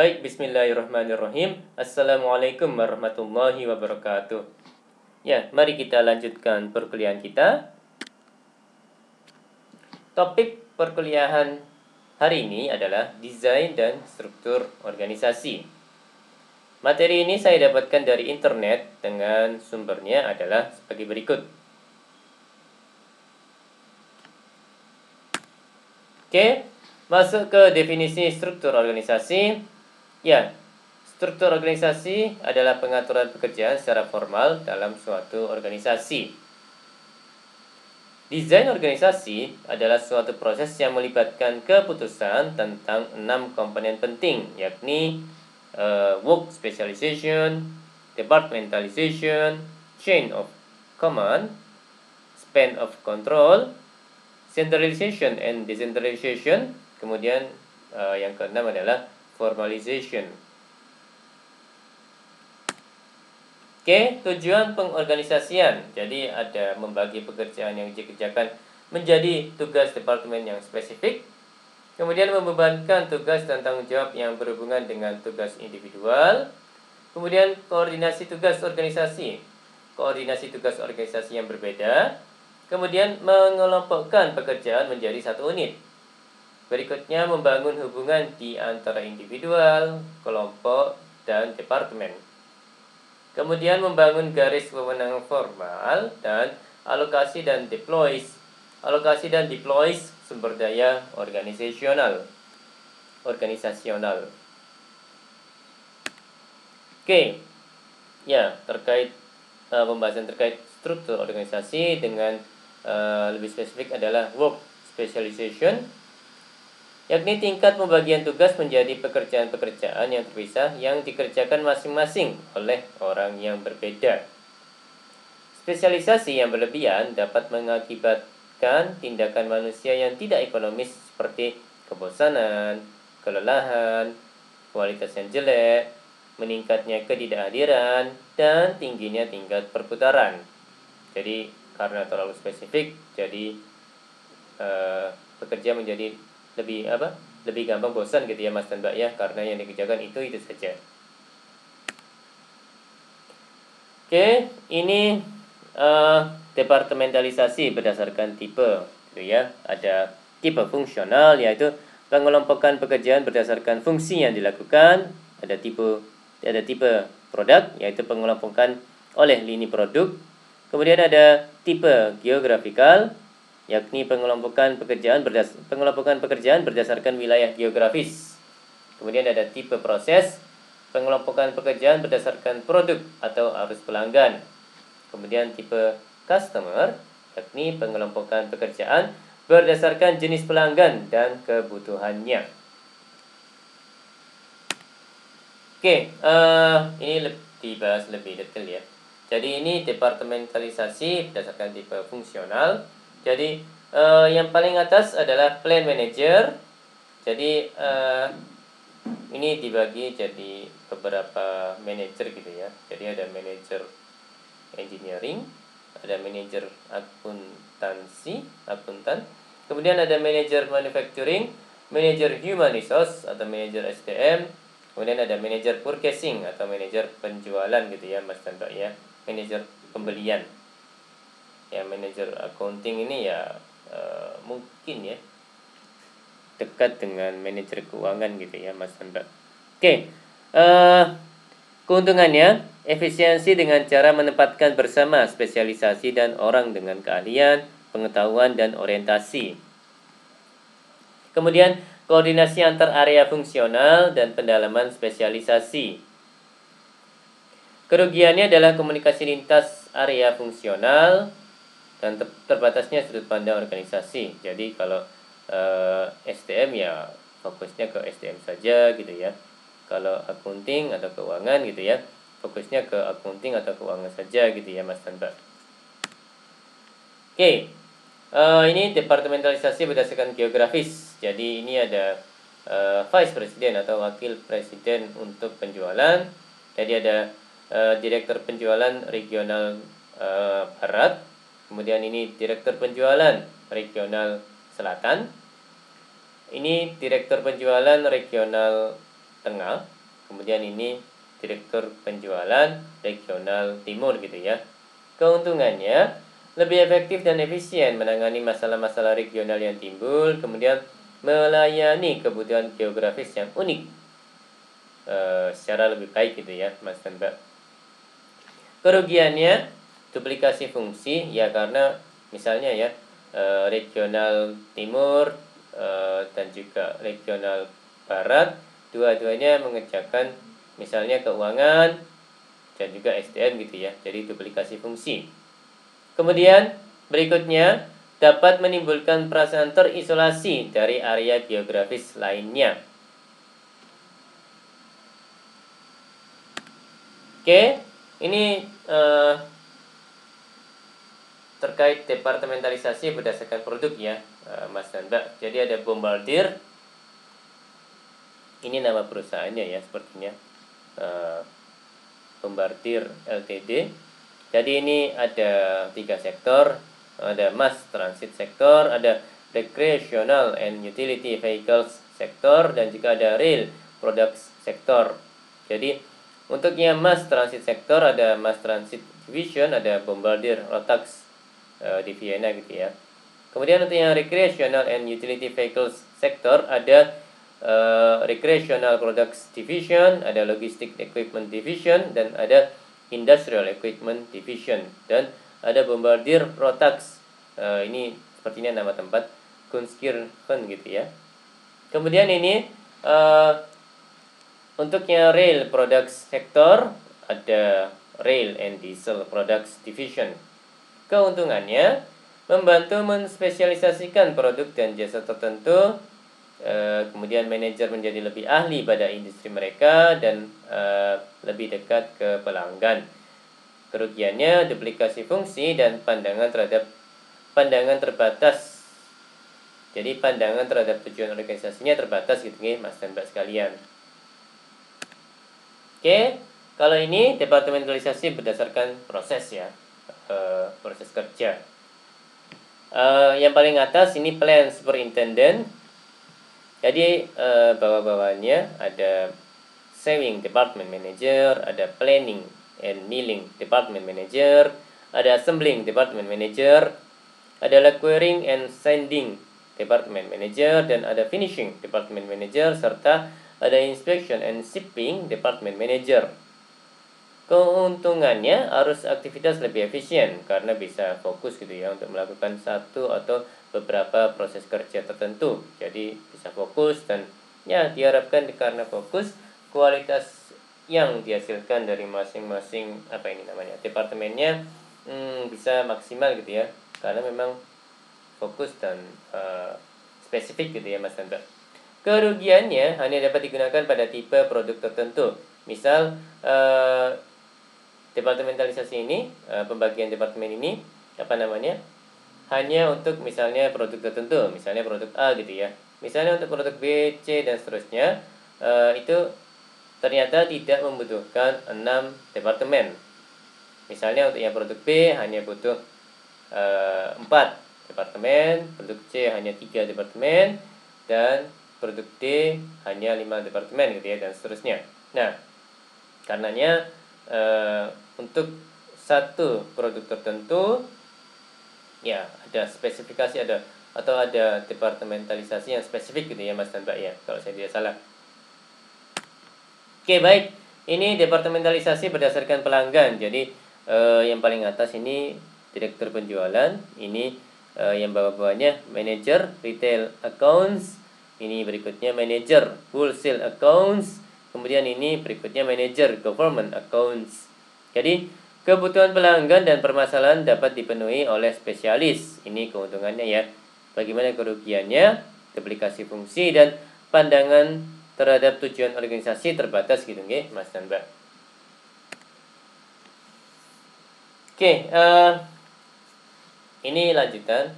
Baik, bismillahirrahmanirrahim. Assalamualaikum warahmatullahi wabarakatuh. Ya, mari kita lanjutkan perkuliahan kita. Topik perkuliahan hari ini adalah desain dan struktur organisasi. Materi ini saya dapatkan dari internet dengan sumbernya adalah sebagai berikut. Oke, masuk ke definisi struktur organisasi. Ya, struktur organisasi adalah pengaturan pekerjaan secara formal dalam suatu organisasi. Desain organisasi adalah suatu proses yang melibatkan keputusan tentang 6 komponen penting, yakni work specialization, departmentalization, chain of command, span of control, centralization and decentralization, kemudian yang keenam adalah formalization. Oke, tujuan pengorganisasian. Jadi ada membagi pekerjaan yang dikerjakan menjadi tugas departemen yang spesifik. Kemudian membebankan tugas dan tanggung jawab yang berhubungan dengan tugas individual. Kemudian koordinasi tugas organisasi. Koordinasi tugas organisasi yang berbeda. Kemudian mengelompokkan pekerjaan menjadi satu unit. Berikutnya membangun hubungan di antara individual, kelompok, dan departemen. Kemudian membangun garis wewenang formal dan alokasi dan deploys sumber daya organisasional. Oke. Ya, terkait pembahasan terkait struktur organisasi dengan lebih spesifik adalah work specialization, yakni tingkat pembagian tugas menjadi pekerjaan-pekerjaan yang terpisah yang dikerjakan masing-masing oleh orang yang berbeda. Spesialisasi yang berlebihan dapat mengakibatkan tindakan manusia yang tidak ekonomis seperti kebosanan, kelelahan, kualitas yang jelek, meningkatnya ketidakhadiran, dan tingginya tingkat perputaran. Jadi karena terlalu spesifik, jadi pekerja menjadi lebih gampang bosan gitu ya Mas dan Mbak ya, karena yang dikerjakan itu saja. Oke, ini departementalisasi berdasarkan tipe gitu ya. Ada tipe fungsional, yaitu pengelompokan pekerjaan berdasarkan fungsi yang dilakukan. Ada tipe produk, yaitu pengelompokan oleh lini produk. Kemudian ada tipe geografikal, yakni pengelompokan pekerjaan berdasarkan wilayah geografis. Kemudian ada tipe proses, pengelompokan pekerjaan berdasarkan produk atau arus pelanggan. Kemudian tipe customer, yakni pengelompokan pekerjaan berdasarkan jenis pelanggan dan kebutuhannya. Oke, ini dibahas lebih detail ya. Jadi ini departementalisasi berdasarkan tipe fungsional. Jadi yang paling atas adalah plan manager. Jadi ini dibagi jadi beberapa manajer gitu ya. Jadi ada manajer engineering, ada manajer akuntan. Kemudian ada manajer manufacturing, manajer human resource atau manajer SDM. Kemudian ada manajer purchasing atau manajer penjualan gitu ya Mas dan Mbak ya. Manajer pembelian. Ya, manajer accounting ini ya mungkin ya dekat dengan manajer keuangan gitu ya Mas dan Mbak. Oke, keuntungannya efisiensi dengan cara menempatkan bersama spesialisasi dan orang dengan keahlian, pengetahuan, dan orientasi. Kemudian koordinasi antar area fungsional dan pendalaman spesialisasi. Kerugiannya adalah komunikasi lintas area fungsional dan terbatasnya sudut pandang organisasi. Jadi kalau SDM ya fokusnya ke SDM saja gitu ya. Kalau accounting atau keuangan gitu ya, fokusnya ke accounting atau keuangan saja gitu ya Mas dan Mbak. Oke, ini departementalisasi berdasarkan geografis. Jadi ini ada vice president atau wakil presiden untuk penjualan. Jadi ada direktur penjualan regional barat. Kemudian ini direktur penjualan regional selatan. Ini direktur penjualan regional tengah. Kemudian ini direktur penjualan regional timur gitu ya. Keuntungannya lebih efektif dan efisien menangani masalah-masalah regional yang timbul, kemudian melayani kebutuhan geografis yang unik secara lebih baik gitu ya, Mas dan Mbak. Kerugiannya duplikasi fungsi ya, karena misalnya ya regional timur dan juga regional barat dua-duanya mengerjakan misalnya keuangan dan juga SDM gitu ya, jadi duplikasi fungsi. Kemudian berikutnya dapat menimbulkan perasaan terisolasi dari area geografis lainnya. Oke, ini terkait departementalisasi berdasarkan produk ya, Mas dan Mbak. Jadi ada Bombardier, ini nama perusahaannya ya sepertinya, Bombardier Ltd. Jadi ini ada 3 sektor, ada mass transit sektor, ada recreational and utility vehicles sektor, dan juga ada rail products sektor. Jadi untuk yang mass transit sektor ada mass transit division, ada Bombardier Rotax di Vienna gitu ya. Kemudian untuk yang recreational and utility vehicles sektor ada recreational products division, ada logistic equipment division, dan ada industrial equipment division, dan ada Bombardier Rotax. Ini sepertinya nama tempat, Gunskirchen gitu ya. Kemudian ini untuk yang rail products sektor ada rail and diesel products division. Keuntungannya membantu menspesialisasikan produk dan jasa tertentu, kemudian manajer menjadi lebih ahli pada industri mereka dan lebih dekat ke pelanggan. Kerugiannya duplikasi fungsi dan pandangan terbatas. Jadi pandangan terhadap tujuan organisasinya terbatas gitu nih, Mas dan Mbak sekalian. Oke, kalau ini departementalisasi berdasarkan proses ya, proses kerja. Yang paling atas ini plan superintendent. Jadi bawah-bawahnya ada saving department manager, ada planning and milling department manager, ada assembling department manager, ada acquiring and sending department manager, dan ada finishing department manager, serta ada inspection and shipping department manager. Keuntungannya arus aktivitas lebih efisien karena bisa fokus gitu ya untuk melakukan satu atau beberapa proses kerja tertentu. Jadi bisa fokus, dan ya diharapkan karena fokus kualitas yang dihasilkan dari masing-masing departemennya bisa maksimal gitu ya, karena memang fokus dan spesifik gitu ya, Mas Tanda. Kerugiannya hanya dapat digunakan pada tipe produk tertentu. Misal departementalisasi ini, pembagian departemen ini hanya untuk misalnya produk tertentu, misalnya produk A gitu ya. Misalnya untuk produk B, C, dan seterusnya, itu ternyata tidak membutuhkan 6 departemen. Misalnya untuk yang produk B hanya butuh 4 departemen, produk C hanya 3 departemen, dan produk D hanya 5 departemen gitu ya, dan seterusnya. Nah, karenanya untuk satu produk tertentu ya ada spesifikasi, ada departementalisasi yang spesifik gitu ya, Mas dan Mbak ya, kalau saya tidak salah. Oke, baik. Ini departementalisasi berdasarkan pelanggan. Jadi yang paling atas ini direktur penjualan, ini yang bawah-bawahnya manager retail accounts, ini berikutnya manager wholesale accounts, kemudian ini berikutnya manager government accounts. Jadi kebutuhan pelanggan dan permasalahan dapat dipenuhi oleh spesialis. Ini keuntungannya ya. Bagaimana kerugiannya? Duplikasi fungsi dan pandangan terhadap tujuan organisasi terbatas gitu nggih, Mas dan Mbak. Oke, ini lanjutan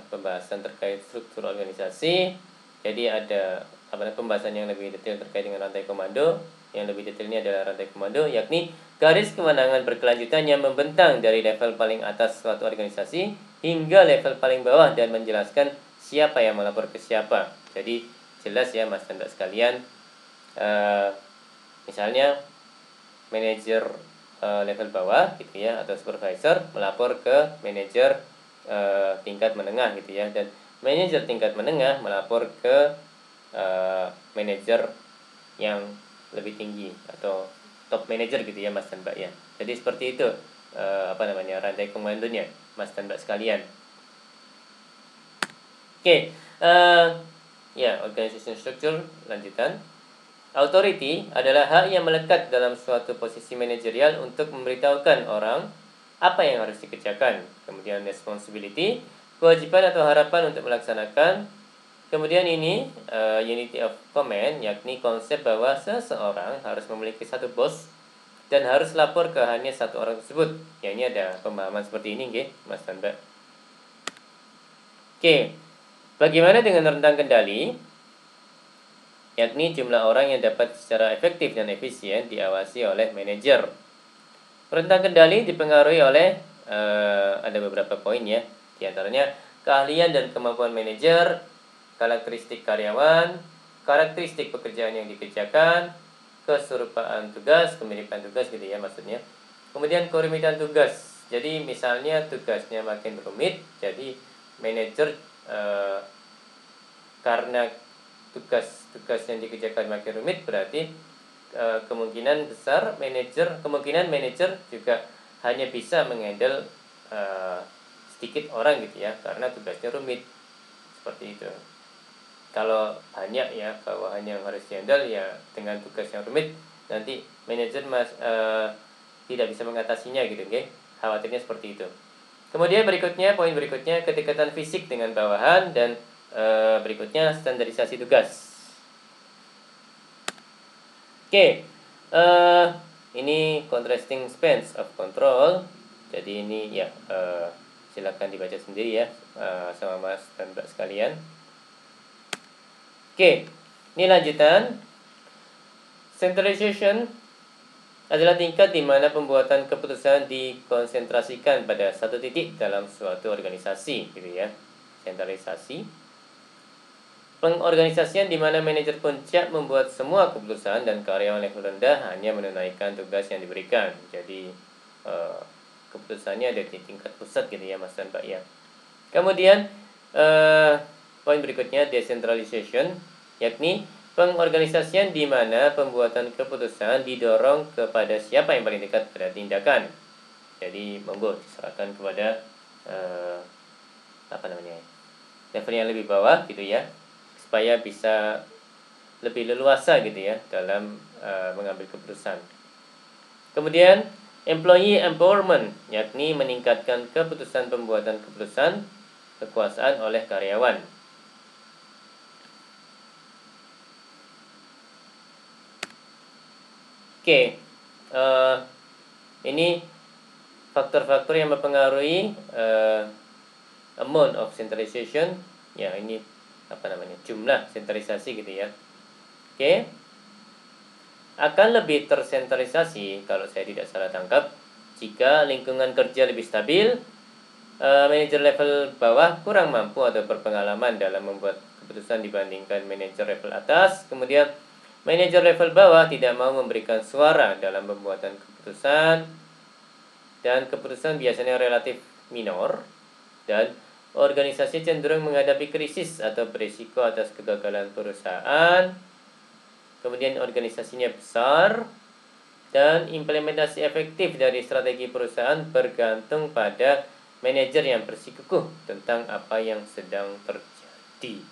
pembahasan terkait struktur organisasi. Jadi ada pembahasan yang lebih detail terkait dengan rantai komando. Yang lebih detail ini adalah rantai komando, yakni garis kewenangan berkelanjutan yang membentang dari level paling atas suatu organisasi hingga level paling bawah dan menjelaskan siapa yang melapor ke siapa. Jadi jelas ya, Mas dan Mbak sekalian, Misalnya manajer level bawah gitu ya, atau supervisor melapor ke manajer tingkat menengah gitu ya, dan manajer tingkat menengah melapor ke manajer yang lebih tinggi atau top manager gitu ya Mas dan Mbak ya. Jadi seperti itu rantai komandonya Mas dan Mbak sekalian. Oke, ya organization structure lanjutan. Authority adalah hak yang melekat dalam suatu posisi manajerial untuk memberitahukan orang apa yang harus dikerjakan. Kemudian responsibility, kewajiban atau harapan untuk melaksanakan. Kemudian ini unity of command, yakni konsep bahwa seseorang harus memiliki satu bos dan harus lapor ke hanya satu orang tersebut. Ya, ini ada pemahaman seperti ini, nggih, Mas dan Mbak. Oke, bagaimana dengan rentang kendali? Yakni jumlah orang yang dapat secara efektif dan efisien diawasi oleh manajer. Rentang kendali dipengaruhi oleh ada beberapa poin ya. Di antaranya keahlian dan kemampuan manajer, karakteristik karyawan, karakteristik pekerjaan yang dikerjakan, keserupaan tugas, kemiripan tugas gitu ya maksudnya. Kemudian kerumitan tugas. Jadi misalnya tugasnya makin rumit, jadi manajer karena tugas yang dikerjakan makin rumit, berarti kemungkinan manajer juga hanya bisa menghandle sedikit orang gitu ya, karena tugasnya rumit seperti itu. Kalau banyak ya bawahan yang harus dihandle ya dengan tugas yang rumit, nanti manajer tidak bisa mengatasinya gitu, okay? Khawatirnya seperti itu. Kemudian poin berikutnya kedekatan fisik dengan bawahan, dan berikutnya standarisasi tugas. Oke, ini contrasting spans of control. Jadi ini ya silakan dibaca sendiri ya sama Mas dan Mbak sekalian. Oke, ini lanjutan. Centralization adalah tingkat di mana pembuatan keputusan dikonsentrasikan pada satu titik dalam suatu organisasi, gitu ya. Sentralisasi. Pengorganisasian di mana manajer puncak membuat semua keputusan dan karyawan level rendah hanya menunaikan tugas yang diberikan. Jadi keputusannya ada di tingkat pusat gitu ya Mas dan Mbak ya. Kemudian poin berikutnya decentralization, yakni pengorganisasian di mana pembuatan keputusan didorong kepada siapa yang paling dekat pada tindakan. Jadi monggo diserahkan kepada level yang lebih bawah gitu ya, supaya bisa lebih leluasa gitu ya dalam mengambil keputusan. Kemudian employee empowerment, yakni meningkatkan pembuatan keputusan kekuasaan oleh karyawan. Oke, ini faktor-faktor yang mempengaruhi amount of centralization. Ya, ini jumlah sentralisasi gitu ya. Oke. Akan lebih tersentralisasi kalau saya tidak salah tangkap jika lingkungan kerja lebih stabil, manajer level bawah kurang mampu atau berpengalaman dalam membuat keputusan dibandingkan manajer level atas. Kemudian manajer level bawah tidak mau memberikan suara dalam pembuatan keputusan, dan keputusan biasanya relatif minor, dan organisasi cenderung menghadapi krisis atau berisiko atas kegagalan perusahaan. Kemudian organisasinya besar, dan implementasi efektif dari strategi perusahaan bergantung pada manajer yang bersikukuh tentang apa yang sedang terjadi.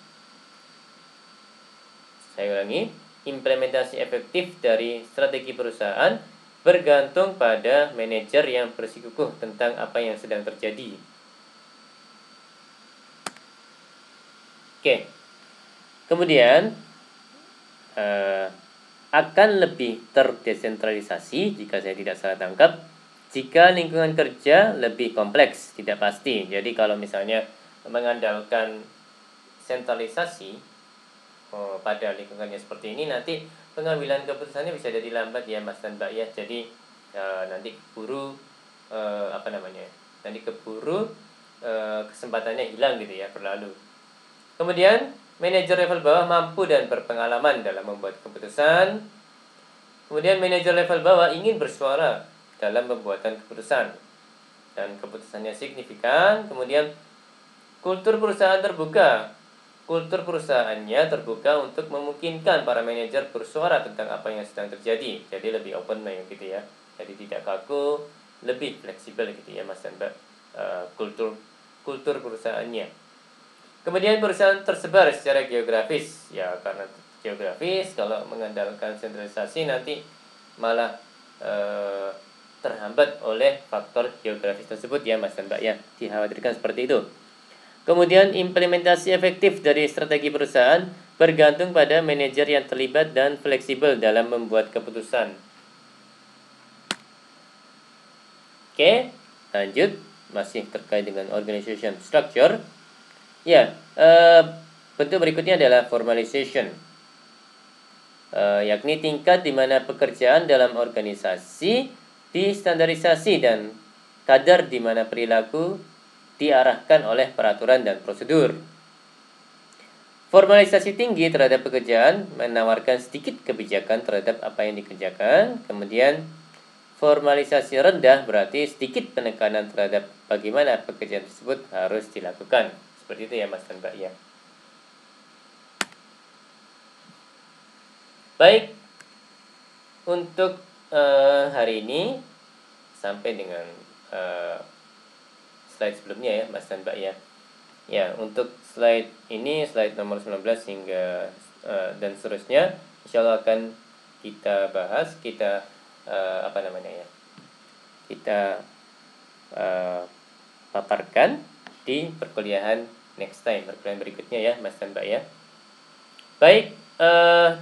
Saya ulangi, implementasi efektif dari strategi perusahaan bergantung pada manajer yang bersikukuh tentang apa yang sedang terjadi. Oke. Kemudian akan lebih terdesentralisasi jika saya tidak salah tangkap jika lingkungan kerja lebih kompleks, tidak pasti. Jadi kalau misalnya mengandalkan sentralisasi pada lingkungannya seperti ini, nanti pengambilan keputusannya bisa jadi lambat ya Mas dan Mbak ya. Jadi nanti keburu kesempatannya hilang gitu ya, berlalu. Kemudian manajer level bawah mampu dan berpengalaman dalam membuat keputusan. Kemudian manajer level bawah ingin bersuara dalam pembuatan keputusan dan keputusannya signifikan. Kemudian kultur perusahaan terbuka. Kultur perusahaannya terbuka untuk memungkinkan para manajer bersuara tentang apa yang sedang terjadi. Jadi lebih open mind gitu ya. Jadi tidak kaku, lebih fleksibel gitu ya Mas dan Mbak. Kultur perusahaannya. Kemudian perusahaan tersebar secara geografis. Ya karena geografis kalau mengandalkan sentralisasi nanti malah terhambat oleh faktor geografis tersebut ya Mas dan Mbak ya. Dikhawatirkan seperti itu. Kemudian implementasi efektif dari strategi perusahaan bergantung pada manajer yang terlibat dan fleksibel dalam membuat keputusan. Oke, lanjut. Masih terkait dengan organization structure. Ya, bentuk berikutnya adalah formalization. Yakni tingkat di mana pekerjaan dalam organisasi distandarisasi dan kadar di mana perilaku diarahkan oleh peraturan dan prosedur. Formalisasi tinggi terhadap pekerjaan menawarkan sedikit kebijakan terhadap apa yang dikerjakan. Kemudian formalisasi rendah berarti sedikit penekanan terhadap bagaimana pekerjaan tersebut harus dilakukan. Seperti itu ya Mas dan Mbak ya. Baik, untuk hari ini sampai dengan slide sebelumnya ya Mas dan Mbak ya. Ya, untuk slide ini, slide nomor 19 hingga dan seterusnya, insya Allah akan kita bahas, kita kita paparkan di perkuliahan next time, perkuliahan berikutnya ya Mas dan Mbak ya. Baik,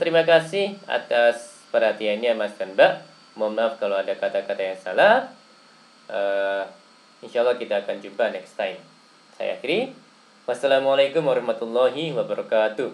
terima kasih atas perhatiannya Mas dan Mbak. Mohon maaf kalau ada kata-kata yang salah. Insya Allah kita akan jumpa next time. Saya akhiri. Wassalamualaikum warahmatullahi wabarakatuh.